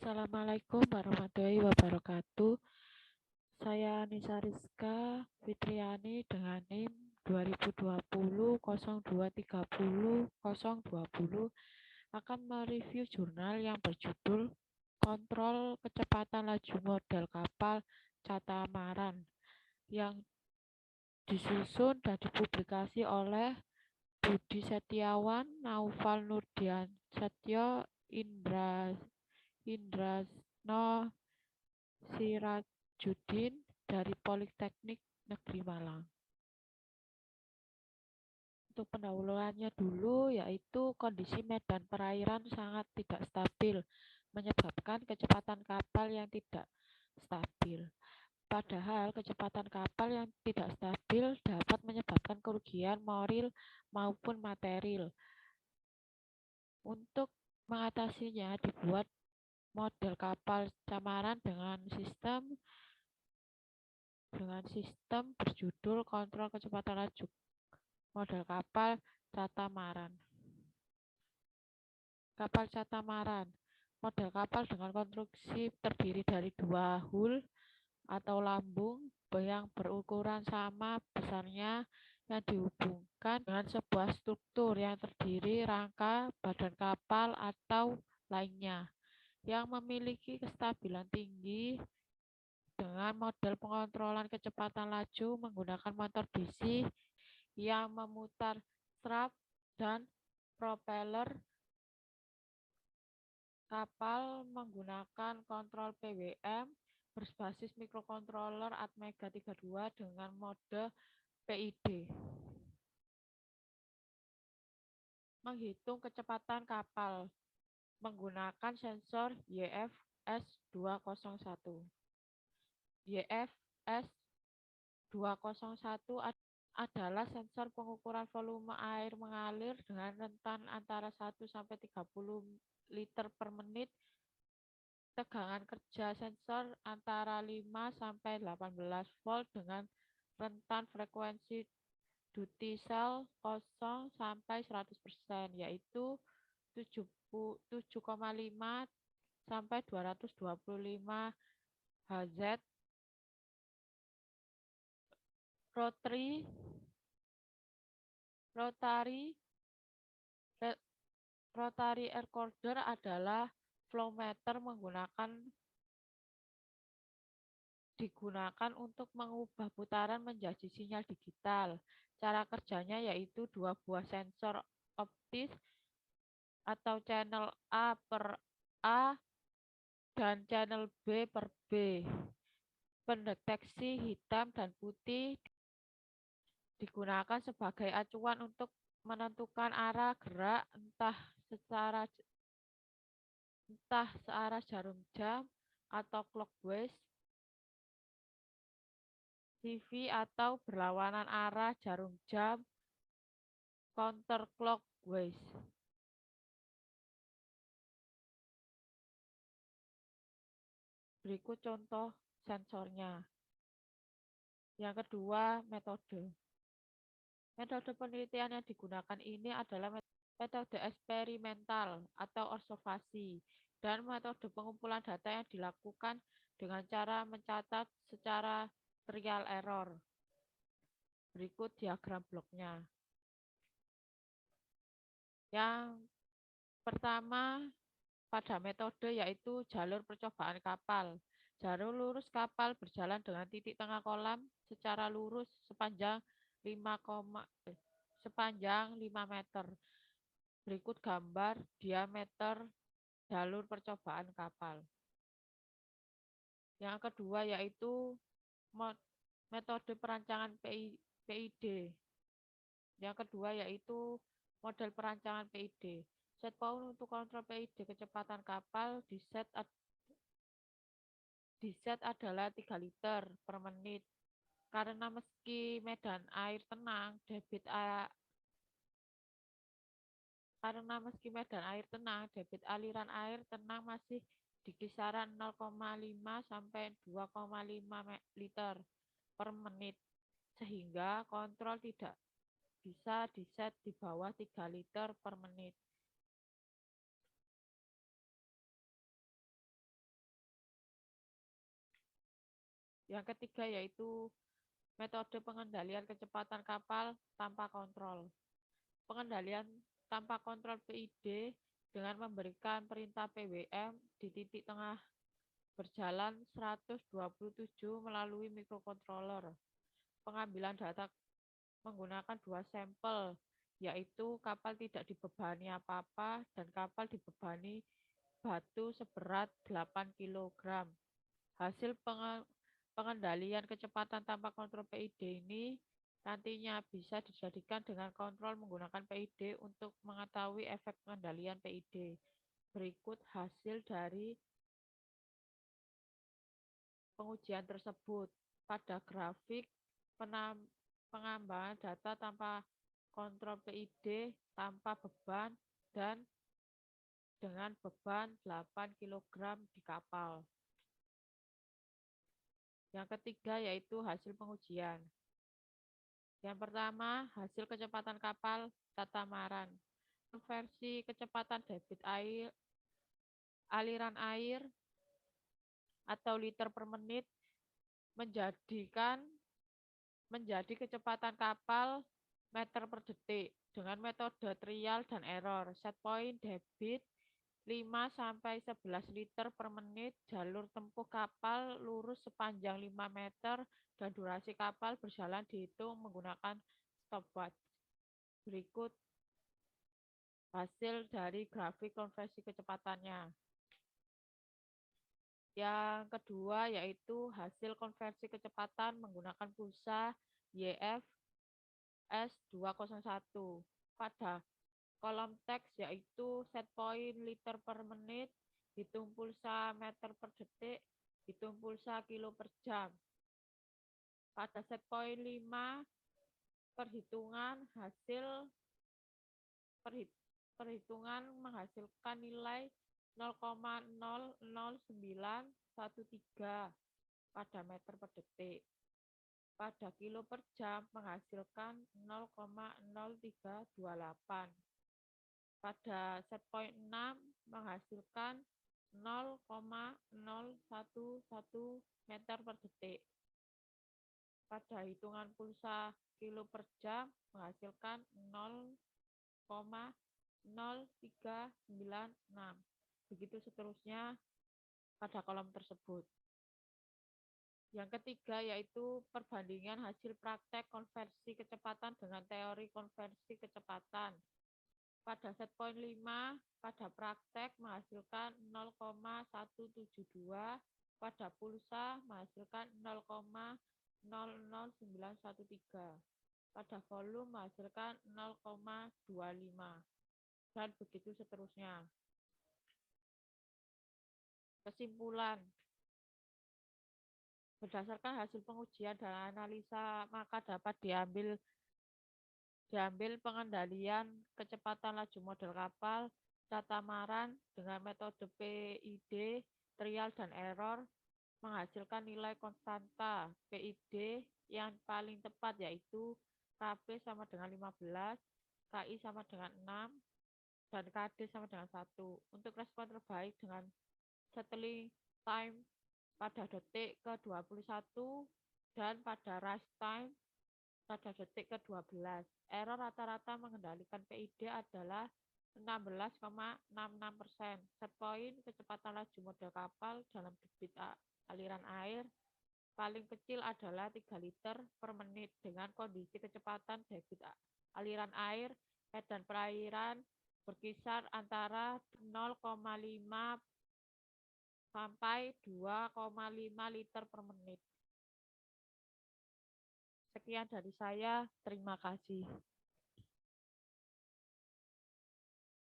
Assalamualaikum warahmatullahi wabarakatuh. Saya Nisa Rizka Fitriani dengan NIM 2020 0230 020 akan mereview jurnal yang berjudul Kontrol Kecepatan Laju Model Kapal Catamaran yang disusun dan dipublikasi oleh Budi Setiawan, Naufal Nurdiansyah, Indrasno Sirajuddin dari Politeknik Negeri Malang. Untuk pendahuluannya dulu, yaitu kondisi medan perairan sangat tidak stabil, menyebabkan kecepatan kapal yang tidak stabil. Padahal kecepatan kapal yang tidak stabil dapat menyebabkan kerugian moral maupun material. Untuk mengatasinya dibuat model kapal catamaran dengan sistem berjudul Kontrol Kecepatan Laju Model Kapal Catamaran. Kapal catamaran, model kapal dengan konstruksi terdiri dari dua hull atau lambung yang berukuran sama besarnya yang dihubungkan dengan sebuah struktur yang terdiri rangka, badan kapal, atau lainnya yang memiliki kestabilan tinggi. Dengan model pengontrolan kecepatan laju menggunakan motor DC yang memutar strap dan propeller, kapal menggunakan kontrol PWM berbasis microcontroller Atmega 32 dengan mode PID. Menghitung kecepatan kapal menggunakan sensor YFS 201. YFS 201 adalah sensor pengukuran volume air mengalir dengan rentan antara 1 sampai 30 liter per menit. Tegangan kerja sensor antara 5 sampai 18 volt dengan rentan frekuensi duty cell 0 sampai 100%, yaitu 7,5 sampai 225 Hz. Rotary recorder adalah flowmeter digunakan untuk mengubah putaran menjadi sinyal digital. Cara kerjanya yaitu dua buah sensor optis atau channel A per A dan channel B per B. Pendeteksi hitam dan putih digunakan sebagai acuan untuk menentukan arah gerak entah searah jarum jam atau clockwise CV atau berlawanan arah jarum jam counterclockwise. Berikut contoh sensornya. Yang kedua, metode. Metode penelitian yang digunakan ini adalah metode eksperimental atau observasi dan metode pengumpulan data yang dilakukan dengan cara mencatat secara trial error. Berikut diagram bloknya. Yang pertama pada metode yaitu jalur percobaan kapal. Jalur lurus kapal berjalan dengan titik tengah kolam secara lurus sepanjang 5 meter. Berikut gambar diameter jalur percobaan kapal. Yang kedua yaitu metode perancangan PID. Yang kedua yaitu model perancangan PID. Set point untuk kontrol PID kecepatan kapal di set adalah 3 liter per menit. Karena meski medan air tenang, debit aliran air tenang masih di kisaran 0,5 sampai 2,5 liter per menit, sehingga kontrol tidak bisa diset di bawah 3 liter per menit. Yang ketiga yaitu metode pengendalian kecepatan kapal tanpa kontrol. Pengendalian tanpa kontrol PID dengan memberikan perintah PWM di titik tengah berjalan 127 melalui mikrokontroler. Pengambilan data menggunakan dua sampel, yaitu kapal tidak dibebani apa-apa dan kapal dibebani batu seberat 8 kg. Hasil pengendalian kecepatan tanpa kontrol PID ini nantinya bisa dijadikan dengan kontrol menggunakan PID untuk mengetahui efek pengendalian PID. Berikut hasil dari pengujian tersebut. Pada grafik pengambangan data tanpa kontrol PID tanpa beban dan dengan beban 8 kg di kapal. Yang ketiga yaitu hasil pengujian. Yang pertama, hasil kecepatan kapal catamaran. Konversi kecepatan debit air, aliran air atau liter per menit menjadi kecepatan kapal meter per detik dengan metode trial dan error. Set point debit 5-11 liter per menit, jalur tempuh kapal lurus sepanjang 5 meter, dan durasi kapal berjalan dihitung menggunakan stopwatch. Berikut hasil dari grafik konversi kecepatannya. Yang kedua yaitu hasil konversi kecepatan menggunakan pulsa YF S201. Pada kolom teks yaitu set point liter per menit, hitung pulsa meter per detik, hitung pulsa kilo per jam. Pada set point 5, perhitungan menghasilkan nilai 0,00913 pada meter per detik. Pada kilo per jam menghasilkan 0,0328. Pada set point 6 menghasilkan 0,011 meter per detik. Pada hitungan pulsa kilo per jam menghasilkan 0,0396. Begitu seterusnya pada kolom tersebut. Yang ketiga yaitu perbandingan hasil praktek konversi kecepatan dengan teori konversi kecepatan. Pada set point 5, pada praktek menghasilkan 0,172, pada pulsa menghasilkan 0,00913, pada volume menghasilkan 0,25, dan begitu seterusnya. Kesimpulan. Berdasarkan hasil pengujian dan analisa, maka dapat diambil pengendalian kecepatan laju model kapal catamaran dengan metode PID, trial dan error, menghasilkan nilai konstanta PID yang paling tepat yaitu KB sama dengan 15, KI sama dengan 6, dan KD sama dengan 1. Untuk respon terbaik dengan settling time pada detik ke-21 dan pada rush time pada detik ke-12. Error rata-rata mengendalikan PID adalah 16,66%. Set point kecepatan laju model kapal dalam debit aliran air paling kecil adalah 3 liter per menit dengan kondisi kecepatan debit aliran air medan perairan berkisar antara 0,5 sampai 2,5 liter per menit. Sekian dari saya, terima kasih.